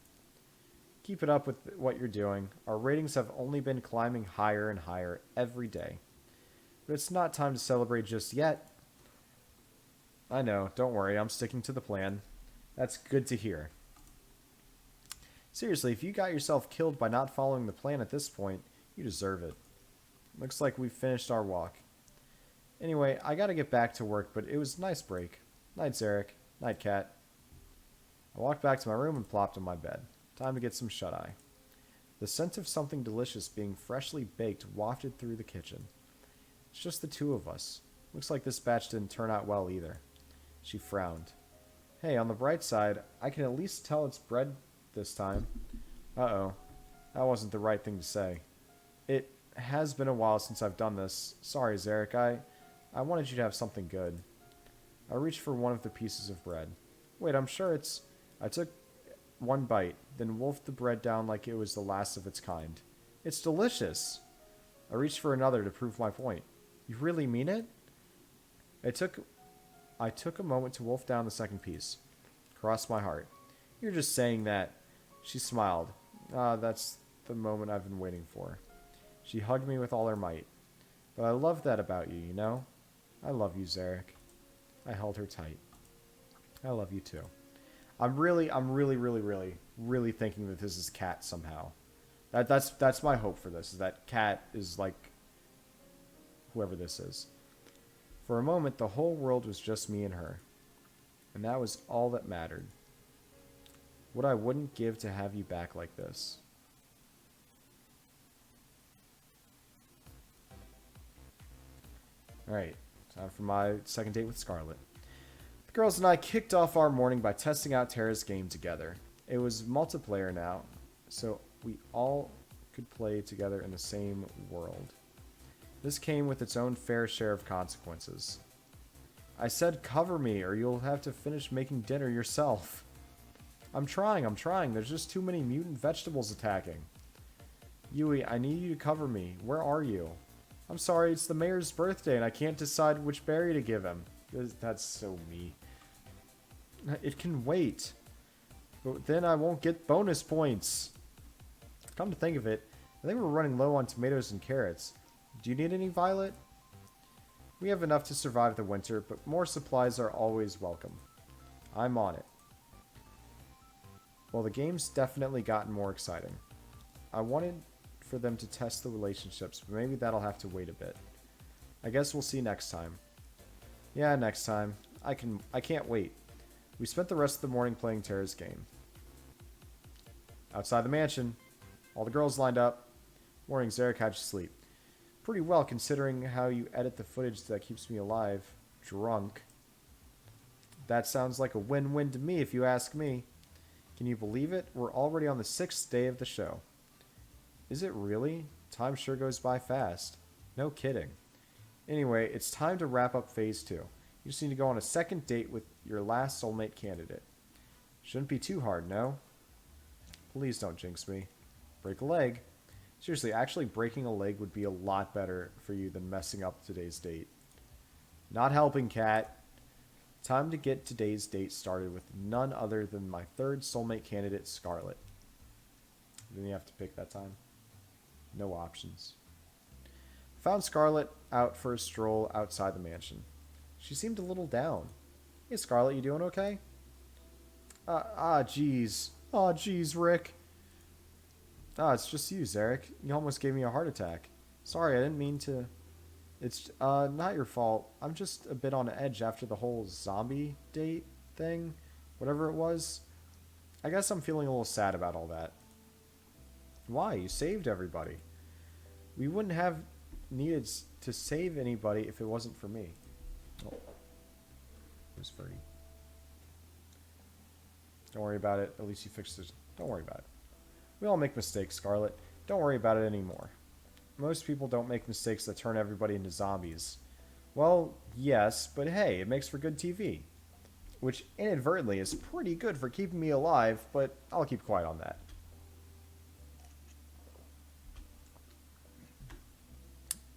Keep it up with what you're doing. Our ratings have only been climbing higher and higher every day. But it's not time to celebrate just yet. I know, don't worry, I'm sticking to the plan. That's good to hear. Seriously, if you got yourself killed by not following the plan at this point, you deserve it. Looks like we've finished our walk. Anyway, I gotta get back to work, but it was a nice break. Night, Zarik. Night, Cat. I walked back to my room and plopped on my bed. Time to get some shut-eye. The scent of something delicious being freshly baked wafted through the kitchen. It's just the two of us. Looks like this batch didn't turn out well either. She frowned. Hey, on the bright side, I can at least tell it's bread this time. Uh-oh. That wasn't the right thing to say. It has been a while since I've done this. Sorry, Zarik. I wanted you to have something good. I reached for one of the pieces of bread. Wait, I'm sure it's... I took one bite, then wolfed the bread down like it was the last of its kind. It's delicious! I reached for another to prove my point. You really mean it? I took a moment to wolf down the second piece. Crossed my heart. You're just saying that. She smiled. That's the moment I've been waiting for. She hugged me with all her might. But I love that about you, you know? I love you, Zarik. I held her tight. I love you too. I'm really thinking that this is Cat somehow. That's my hope for this, is that Cat is like whoever this is. For a moment, the whole world was just me and her. And that was all that mattered. What I wouldn't give to have you back like this. Alright, time for my second date with Scarlet. The girls and I kicked off our morning by testing out Tara's game together. It was multiplayer now, so we all could play together in the same world. This came with its own fair share of consequences. I said cover me or you'll have to finish making dinner yourself. I'm trying. There's just too many mutant vegetables attacking. Yui, I need you to cover me. Where are you? I'm sorry, it's the mayor's birthday and I can't decide which berry to give him. That's so me. It can wait. But then I won't get bonus points. Come to think of it, I think we're running low on tomatoes and carrots. Do you need any, Violet? We have enough to survive the winter, but more supplies are always welcome. I'm on it. Well, the game's definitely gotten more exciting. I wanted for them to test the relationships, but maybe that'll have to wait a bit. I guess we'll see next time. Yeah, next time. I can't wait. We spent the rest of the morning playing Tara's game. Outside the mansion, all the girls lined up. Morning, Zarik, how'd you sleep? Pretty well, considering how you edit the footage that keeps me alive. Drunk. That sounds like a win-win to me, if you ask me. Can you believe it? We're already on the 6th day of the show. Is it really? Time sure goes by fast. No kidding. Anyway, it's time to wrap up Phase 2. You just need to go on a second date with your last soulmate candidate. Shouldn't be too hard, no? Please don't jinx me. Break a leg. Seriously, actually breaking a leg would be a lot better for you than messing up today's date. Not helping, Cat. Time to get today's date started with none other than my third soulmate candidate, Scarlet. Then you have to pick that time. No options. Found Scarlet out for a stroll outside the mansion. She seemed a little down. Hey, Scarlet, you doing okay? Jeez. Jeez, Rick. It's just you, Zarik. You almost gave me a heart attack. Sorry, I didn't mean to... It's, not your fault. I'm just a bit on edge after the whole zombie date thing. Whatever it was. I guess I'm feeling a little sad about all that. Why? You saved everybody. We wouldn't have needed to save anybody if it wasn't for me. Oh. It was free. Don't worry about it. At least you fixed it. Don't worry about it. We all make mistakes, Scarlet. Don't worry about it anymore. Most people don't make mistakes that turn everybody into zombies. Well, yes, but hey, it makes for good TV. Which inadvertently is pretty good for keeping me alive, but I'll keep quiet on that.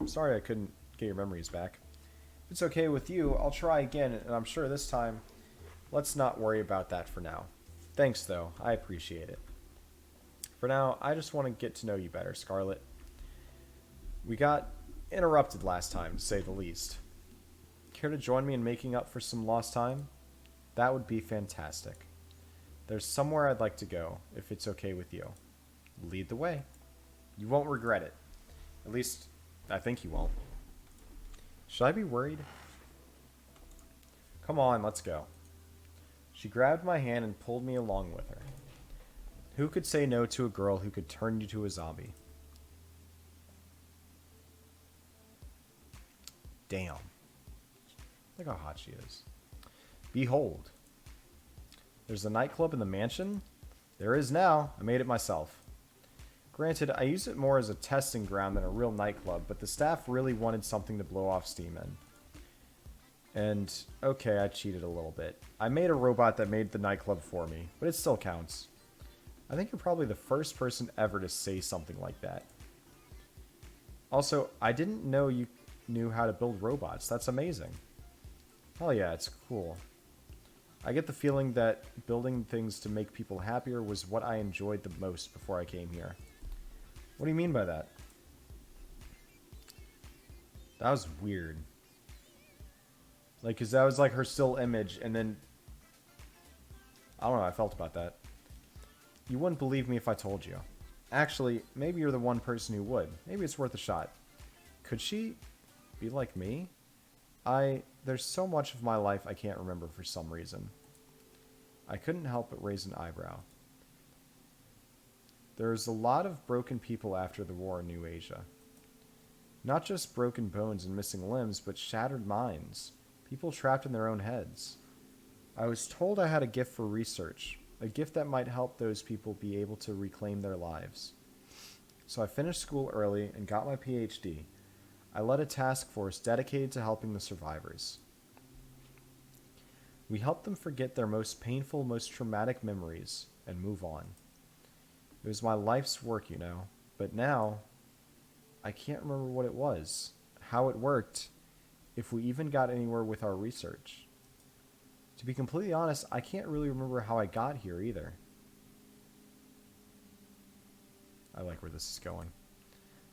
I'm sorry I couldn't get your memories back. If it's okay with you, I'll try again, and I'm sure this time, let's not worry about that for now. Thanks, though. I appreciate it. For now, I just want to get to know you better, Scarlet. We got interrupted last time, to say the least. Care to join me in making up for some lost time? That would be fantastic. There's somewhere I'd like to go, if it's okay with you. Lead the way. You won't regret it. At least, I think you won't. Should I be worried? Come on, let's go. She grabbed my hand and pulled me along with her. Who could say no to a girl who could turn you to a zombie? Damn. Look how hot she is. Behold. There's a nightclub in the mansion? There is now. I made it myself. Granted, I use it more as a testing ground than a real nightclub, but the staff really wanted something to blow off steam in. And, okay, I cheated a little bit. I made a robot that made the nightclub for me, but it still counts. I think you're probably the first person ever to say something like that. Also, I didn't know you knew how to build robots. That's amazing. Hell yeah, it's cool. I get the feeling that building things to make people happier was what I enjoyed the most before I came here. What do you mean by that? That was weird. Like, because that was like her still image, and then... I don't know how I felt about that. You wouldn't believe me if I told you. Actually, maybe you're the one person who would. Maybe it's worth a shot. Could she be like me? There's so much of my life I can't remember for some reason. I couldn't help but raise an eyebrow. There's a lot of broken people after the war in New Asia. Not just broken bones and missing limbs, but shattered minds. People trapped in their own heads. I was told I had a gift for research, a gift that might help those people be able to reclaim their lives. So I finished school early and got my PhD. I led a task force dedicated to helping the survivors. We helped them forget their most painful, most traumatic memories and move on. It was my life's work, you know, but now I can't remember what it was, how it worked, if we even got anywhere with our research. To be completely honest, I can't really remember how I got here either. I like where this is going.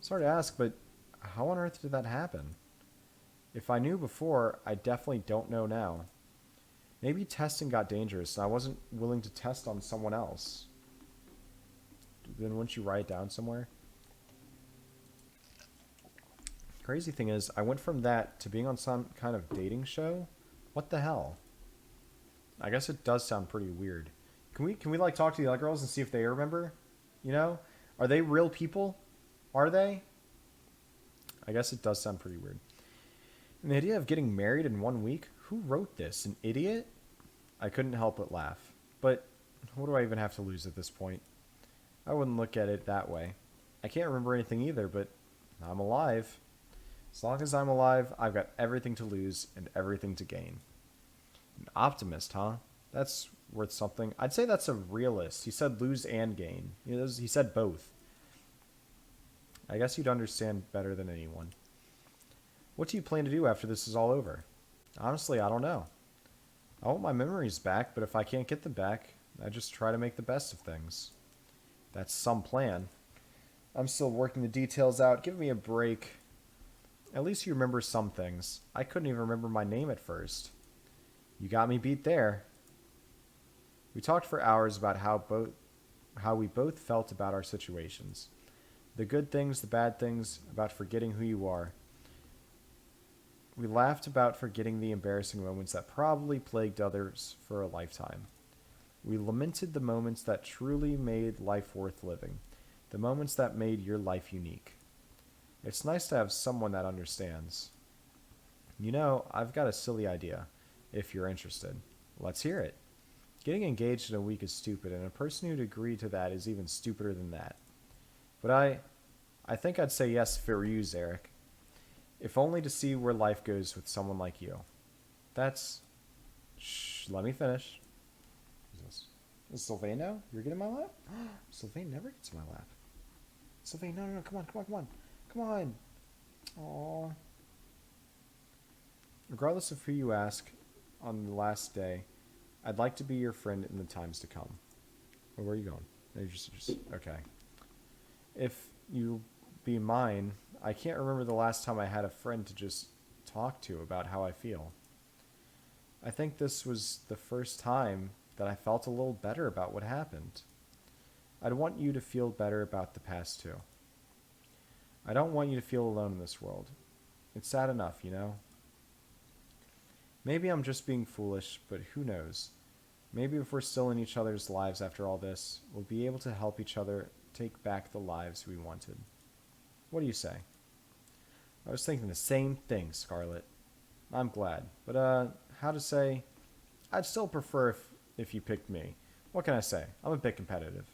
Sorry to ask, but how on earth did that happen? If I knew before, I definitely don't know now. Maybe testing got dangerous and I wasn't willing to test on someone else. Then wouldn't you write it down somewhere? Crazy thing is, I went from that to being on some kind of dating show. What the hell? I guess it does sound pretty weird. Can we like talk to the other girls and see if they remember? You know? Are they real people? Are they? I guess it does sound pretty weird. And the idea of getting married in 1 week? Who wrote this? An idiot? I couldn't help but laugh. But what do I even have to lose at this point? I wouldn't look at it that way. I can't remember anything either, but I'm alive. As long as I'm alive, I've got everything to lose and everything to gain. An optimist, huh? That's worth something. I'd say that's a realist. He said lose and gain. He said both. I guess you'd understand better than anyone. What do you plan to do after this is all over? Honestly, I don't know. I want my memories back, but if I can't get them back, I just try to make the best of things. That's some plan. I'm still working the details out. Give me a break. At least you remember some things. I couldn't even remember my name at first. You got me beat there. We talked for hours about how we both felt about our situations. The good things, the bad things, about forgetting who you are. We laughed about forgetting the embarrassing moments that probably plagued others for a lifetime. We lamented the moments that truly made life worth living, the moments that made your life unique. It's nice to have someone that understands. You know, I've got a silly idea, if you're interested. Let's hear it. Getting engaged in a week is stupid, and a person who'd agree to that is even stupider than that. But I think I'd say yes if it were you, Zarik. If only to see where life goes with someone like you. That's... Shh, let me finish. Who's this? Is Sylvain now? You're getting in my lap? Sylvain never gets in my lap. Sylvain, no, come on. Come on. Aww. Regardless of who you ask on the last day, I'd like to be your friend in the times to come. Where are you going? You just okay. If you be mine, I can't remember the last time I had a friend to just talk to about how I feel. I think this was the first time that I felt a little better about what happened. I'd want you to feel better about the past too. I don't want you to feel alone in this world. It's sad enough, you know? Maybe I'm just being foolish, but who knows? Maybe if we're still in each other's lives after all this, we'll be able to help each other take back the lives we wanted. What do you say? I was thinking the same thing, Scarlet. I'm glad. But, how to say? I'd still prefer if you picked me. What can I say? I'm a bit competitive.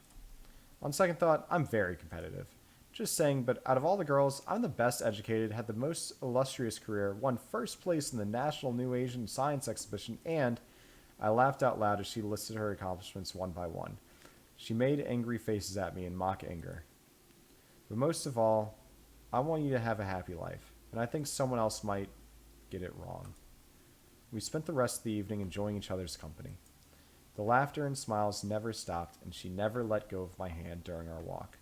On second thought, I'm very competitive. Just saying, but out of all the girls, I'm the best educated, had the most illustrious career, won first place in the National New Asian Science Exhibition, and I laughed out loud as she listed her accomplishments one by one. She made angry faces at me in mock anger. But most of all, I want you to have a happy life, and I think someone else might get it wrong. We spent the rest of the evening enjoying each other's company. The laughter and smiles never stopped, and she never let go of my hand during our walk.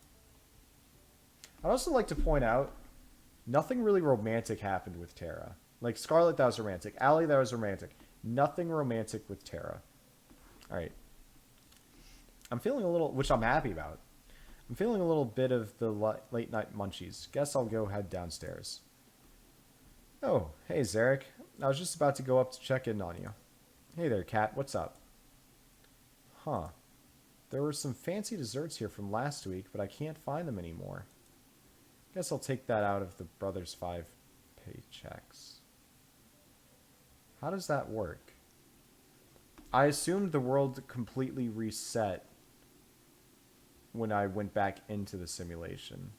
I'd also like to point out, nothing really romantic happened with Tara. Like, Scarlet, that was romantic. Allie, that was romantic. Nothing romantic with Tara. Alright. I'm feeling a little, which I'm happy about. I'm feeling a little bit of the late night munchies. Guess I'll go head downstairs. Oh, hey Zarik. I was just about to go up to check in on you. Hey there, Kat. What's up? Huh. There were some fancy desserts here from last week, but I can't find them anymore. Guess I'll take that out of the Brothers 5 paychecks. How does that work? I assumed the world completely reset when I went back into the simulation.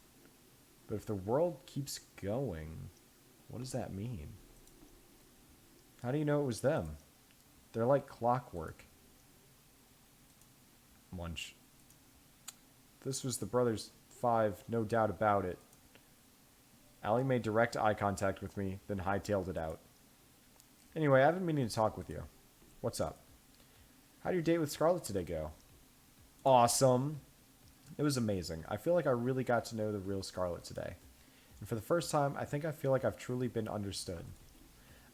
But if the world keeps going, what does that mean? How do you know it was them? They're like clockwork. Munch. This was the Brothers 5, no doubt about it. Allie made direct eye contact with me, then hightailed it out. Anyway, I've been meaning to talk with you. What's up? How'd your date with Scarlet today go? Awesome. It was amazing. I feel like I really got to know the real Scarlet today. And for the first time, I think I feel like I've truly been understood.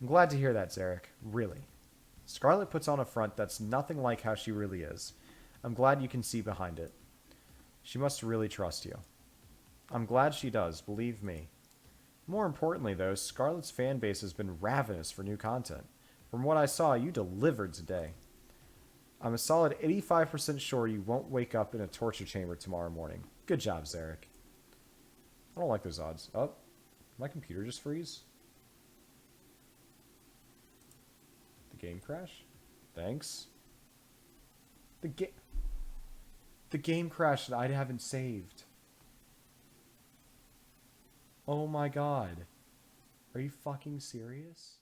I'm glad to hear that, Zarik. Really. Scarlet puts on a front that's nothing like how she really is. I'm glad you can see behind it. She must really trust you. I'm glad she does, believe me. More importantly, though, Scarlet's fan base has been ravenous for new content. From what I saw, you delivered today. I'm a solid 85% sure you won't wake up in a torture chamber tomorrow morning. Good job, Zarik. I don't like those odds. Oh, my computer just freeze? The game crash? Thanks. The game crashed that I haven't saved. Oh my god. Are you fucking serious?